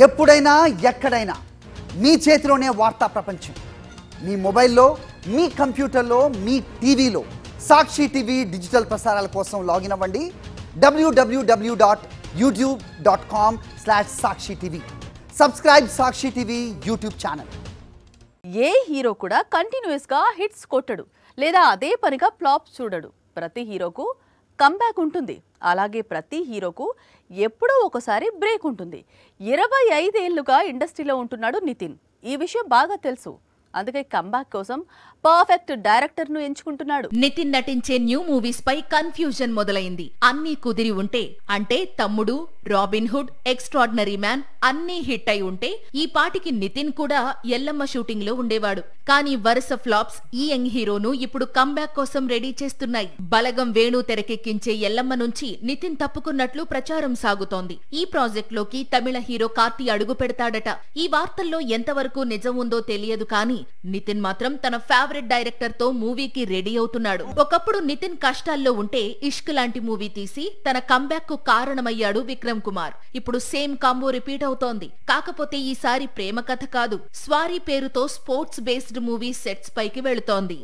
ఎప్పుడైనా ఎక్కడైనా మీ చేతిలోనే వార్తా ప్రపంచం. మీ మొబైల్లో, మీ కంప్యూటర్లో, మీ టీవీలో సాక్షి టీవీ డిజిటల్ ప్రసారాల కోసం లాగిన్ అవ్వండి www.youtube.com/sakshi-tv. సబ్స్క్రైబ్ సాక్షి టీవీ యూట్యూబ్ ఛానల్. ఏ హీరో కూడా కంటిన్యూస్ గా హిట్స్ కొట్టడు లేదా అదే పనిగా ఫ్లాప్స్ చూడడు. ప్రతి హీరోకు కంబ్యాక్ ఉంటుంది. అలాగే ప్రతి హీరోకు ఎప్పుడో ఒకసారి బ్రేక్ ఉంటుంది. 25 ఏళ్లుగా ఇండస్ట్రీలో ఉంటున్నాడు నితిన్. ఈ విషయం బాగా తెలుసు. అందుకే కంబ్యాక్ కోసం పర్ఫెక్ట్ డైరెక్టర్ ను ఎంచుకుంటున్నాడు. నితిన్ నటించే న్యూ మూవీస్ పై కన్ఫ్యూజన్ మొదలైంది. అన్నీ కుదిరి ఉంటే, అంటే తమ్ముడు, రాబిన్ హుడ్, ఎక్స్ట్రాడినరీ మ్యాన్ అన్నీ హిట్ అయి ఉంటే ఈ పాటికి నితిన్ కూడా ఎల్లమ్మ షూటింగ్ లో ఉండేవాడు. కానీ వరుస ఫ్లాప్స్ ఈ యంగ్ హీరోను ఇప్పుడు కంబ్యాక్ కోసం రెడీ చేస్తున్నాయి. బలగం వేణు తెరకెక్కించే ఎల్లమ్మ నుంచి నితిన్ తప్పుకున్నట్లు ప్రచారం సాగుతోంది. ఈ ప్రాజెక్ట్ లోకి తమిళ హీరో కార్తీ అడుగు పెడతాడట. ఈ వార్తల్లో ఎంతవరకు నిజం ఉందో తెలియదు కానీ నితిన్ మాత్రం తన ఫేవరెట్ డైరెక్టర్ తో మూవీకి రెడీ అవుతున్నాడు. ఒకప్పుడు నితిన్ కష్టాల్లో ఉంటే ఇష్క్ లాంటి మూవీ తీసి తన కంబ్యాక్ కు కారణమయ్యాడు విక్రమ్ కుమార్. ఇప్పుడు సేమ్ కాంబో రిపీట్ అవుతోంది. కాకపోతే ఈసారి ప్రేమ కథ కాదు, స్వారీ పేరుతో స్పోర్ట్స్ బేస్డ్ మూవీ సెట్స్ పైకి వెళుతోంది.